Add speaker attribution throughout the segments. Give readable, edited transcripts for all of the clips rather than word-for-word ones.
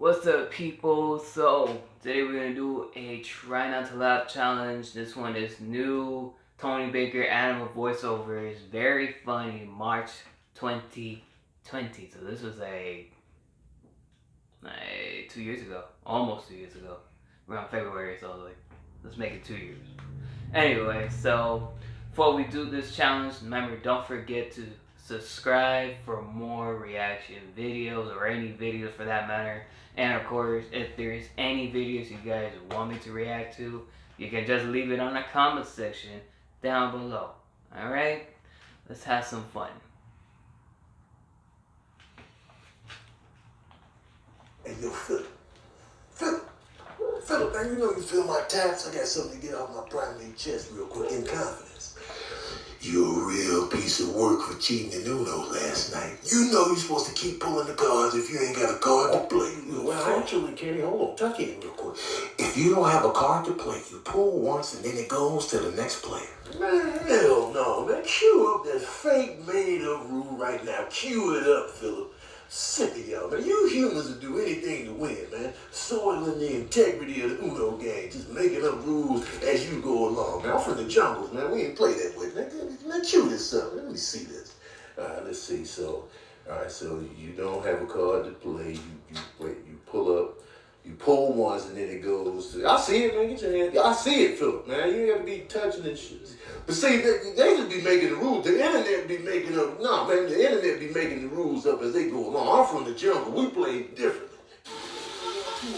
Speaker 1: What's up, people? So today we're gonna do a try not to laugh challenge. This one is new. Tony Baker Animal Voiceovers. Very funny. March 2020. So this was like 2 years ago, almost 2 years ago, around February. So I was like, let's make it 2 years. Anyway, so before we do this challenge, remember, don't forget to subscribe for more reaction videos, or any videos for that matter. And of course, if there's any videos you guys want me to react to, you can just leave it on the comment section down below. Alright? Let's have some fun.
Speaker 2: Hey, yo, Philip, man, you know you feel my taps. I got something to get off my primate chest real quick in confidence. You're a real piece of work for cheating in Uno last night. You know you're supposed to keep pulling the cards if you ain't got a card to play. Well, actually, Kenny, hold on, tuck in real quick. If you don't have a card to play, you pull once and then it goes to the next player. Man, hell no, man. Cue up that fake made-up rule right now. Cue it up, Philip. Sick of y'all, man. You humans will do anything to win, man. Soiling the integrity of the Uno game. Just making up rules as you go along. Man, I'm from the jungles, man. We ain't play that way. Man, chew this up. Let me see this. All right, let's see. So, all right, so you don't have a card to play. You pull up. You pull once and then it goes to... I see it, man. Get your hand. I see it, Philip, man. You ain't got to be touching and shit. But see, they just be making the rules. The internet be making up... No, man, the internet be making the rules up as they go along. I'm from the jungle. We play differently. I'm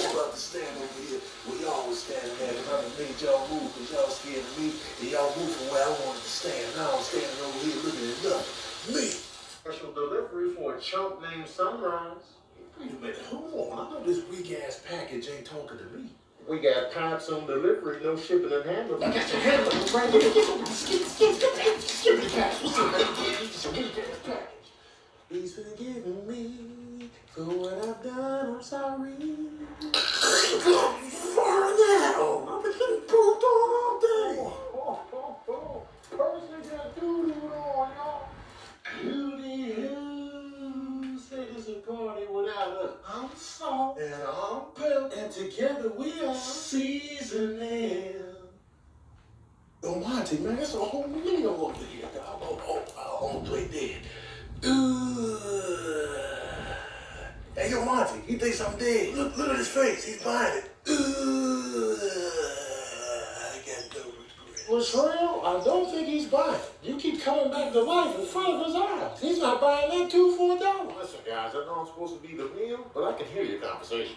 Speaker 2: about to stand over here where y'all was standing at. And I made y'all move because y'all scared of me. And y'all moved from where I wanted to stand. Now I'm standing over here looking at nothing. Me.
Speaker 3: Special delivery for a chump named Sunrise.
Speaker 2: Wait a minute, hold on. I know this weak-ass package ain't talking to me.
Speaker 3: We got packs on delivery, no shipping and handling.
Speaker 2: I got your handling right here. Give me the package. What's up, man? It's a weak-ass package. Please forgive me for what I've done. I'm sorry. Far now. I've been getting pooped on all day.
Speaker 3: Personally got doo-doo on, y'all. Who say this a party without us? I'm Salt and I'm Pep, and together we are seasoning.
Speaker 2: Oh, Monty, man, that's a whole meal over here. I'm gonna play dead. Hey, yo, Monty, he thinks I'm dead. Look at his face. He's buying it. I got no regret.
Speaker 3: What's real? I don't think he's buying. You keep coming back to life in front of his eyes. He's not buying that $2 for $1. Listen, guys, I know I'm supposed to be the meal, but I can hear your conversation.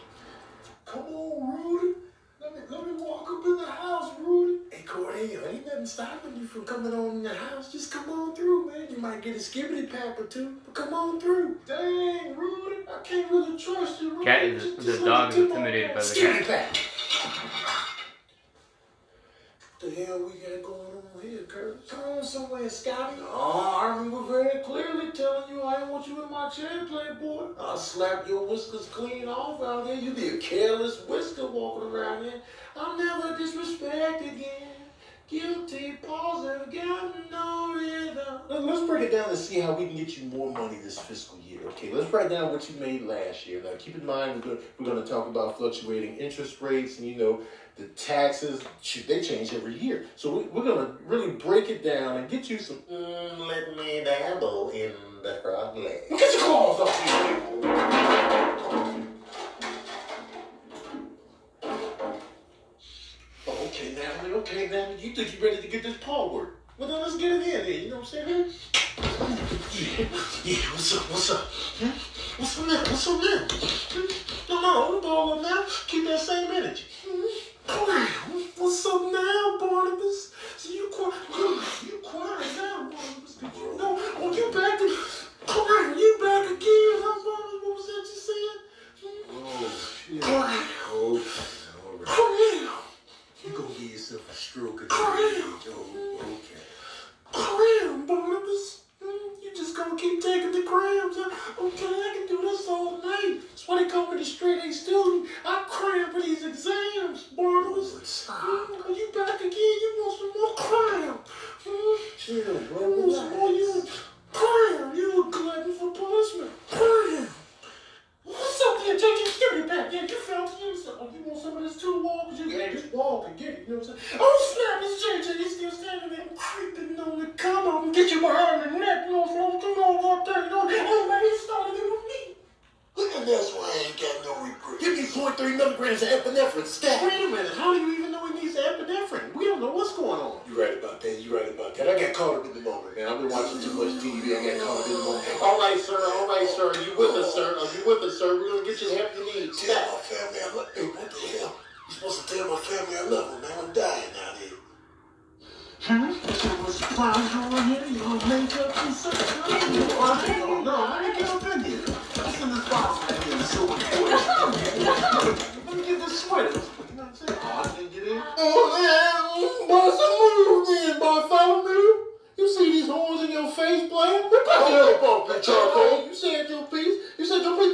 Speaker 3: Come on, Rudy. Let me walk up in the house, Rudy.
Speaker 2: Hey, Cornell, ain't nothing stopping you from coming on in the house. Just come on through, man. You might get a skibbity pap or two, but come on through.
Speaker 3: Dang, Rudy, I can't really trust you, Rudy.
Speaker 1: Cat is the dog is intimidated by the
Speaker 2: Skibbity
Speaker 1: cat.
Speaker 2: pap. What the hell we got going on here, Curtis?
Speaker 3: Come on somewhere, Scotty. Oh, I remember very clearly telling you I didn't want you in my chair, playboy. I'll slap your whiskers clean off out there. You be a careless whisker walking around here. I'll never disrespect again. Guilty paws have got no rhythm. Let's break it down and see how we can get you more money this fiscal year. Okay, let's write down what you made last year. Now, keep in mind, we're going to talk about fluctuating interest rates, and, you know, the taxes, they change every year. So we're going to really break it down and get you some let me dabble in the frog leg. Well, get your claws off here.
Speaker 2: Oh, okay, now, you think you're ready to get this paw work?
Speaker 3: Well, then let's get it in there, you know what I'm saying?
Speaker 2: Yeah, what's up?
Speaker 3: What's up now? No, don't ball up now. Keep that same energy. What's up now, Barnabas? So you quiet now, Barnabas. You know, oh, you back again, huh, Barnabas? What was that you said?
Speaker 2: Oh, shit.
Speaker 3: Oh,
Speaker 2: all right. You gonna give yourself a stroke again. Oh, okay.
Speaker 3: Barnabas. You just gonna keep taking the cramps, huh? Okay, I can do this all night. That's why they call me the straight A student. I cram for these exams, Barnabas.
Speaker 2: Stop.
Speaker 3: You back again? You want some more cram?
Speaker 2: Chill, bro.
Speaker 3: You want some more? You cram? You a glutton for punishment.
Speaker 2: milligrams of epinephrine stat.
Speaker 3: Wait a minute, how do you even know he needs epinephrine? We don't know what's going on.
Speaker 2: You're right about that. You're right about that. I got caught up in the moment, man. I've been watching too much TV. I got caught up in the moment.
Speaker 3: All right, sir. Are you with us, sir? Are you with us, sir? We're gonna get you the help you need.
Speaker 2: Tell my family I love them. What the hell? You supposed to tell my family I love them, man. I'm dying out here.
Speaker 3: What's the surprise over here? You gonna make up some stuff? Oh, no, I ain't get up in here. What's in this box right here? So let me get this sweater. You know what I'm saying? Oh, I didn't get in. Oh, boy, some move then, Bartholomew. You see these horns in your face, boy? Hold up off the charcoal. You said your piece. You said your piece.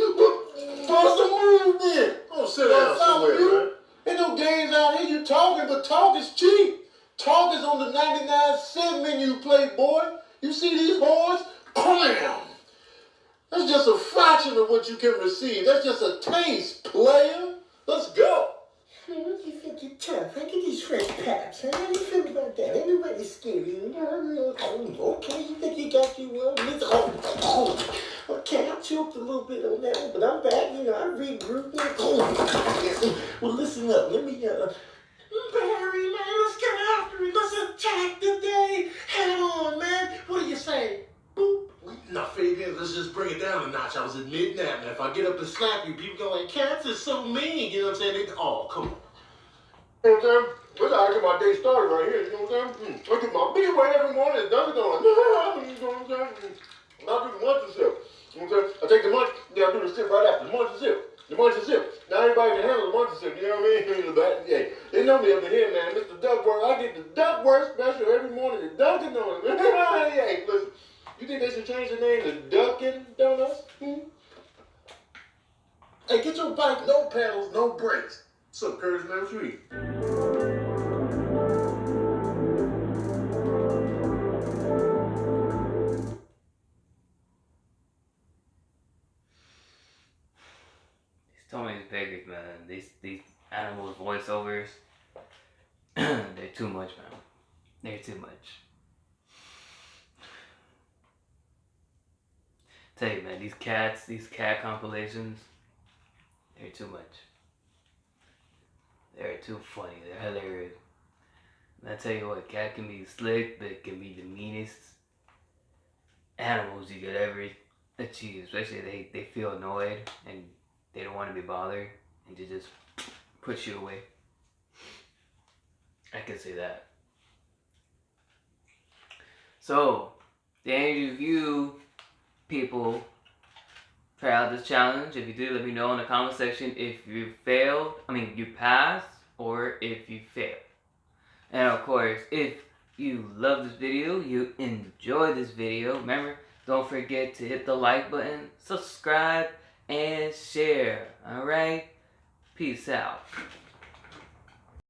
Speaker 3: Boy, some move then. Oh, sit down somewhere, man. Ain't no games out here. You talking, but talk is cheap. Talk is on the 99-cent menu, playboy. You see these horns? Clam! That's just a fraction of what you can receive. That's just a taste, player. Let's go.
Speaker 4: What do you think you're tough? Look at these fresh paps. How do you feel about that? Everybody's scary. Okay, you think you got you one? Okay, I choked a little bit on that one, but I'm back. You know, I regrouped. Well, listen up. Let me, Barry, man, let's get after it. Let's attack the day. Head on, man. What do you say? Boop.
Speaker 3: Now, Fabian, let's just bring it down a notch. I was admitting that. Now, if I get up and slap you, people go like, Cats is so mean. You know what I'm saying? Oh, come on. You know what I'm saying? That's how I get my day started right here. You know what I'm saying? I get my big way every morning. It doesn't go like, you know what I'm saying? I'll do the munch and sip. You know what I'm saying? I take the munch, then I do the sip right after. The munch and sip. The munch and sip. Now everybody can handle the munch and sip. You know what I mean? Yeah. They know me up in here, man. Mr. Duckworth. I get the Duckworth special every morning. The Dunkin' Donuts. Hey, listen. You think they should change the name to Dunkin' Donuts? Hey, get your bike, no pedals, no brakes. What's up, Curtis, man? What you eat?
Speaker 1: These beggars, man. These animals voiceovers, they're too much, man. They're too much. Tell you, man, these cat compilations, they're too much. They're too funny. They're hilarious. And I tell you what, cat can be slick, but it can be the meanest animals you could ever achieve. Especially if they feel annoyed and they don't want to be bothered and to just push you away. I can say that. So, did any of you people try out this challenge? If you did, let me know in the comment section if you failed, you passed, or if you failed. And of course, if you love this video, you enjoy this video, remember, don't forget to hit the like button, subscribe, and share. Alright? Peace out.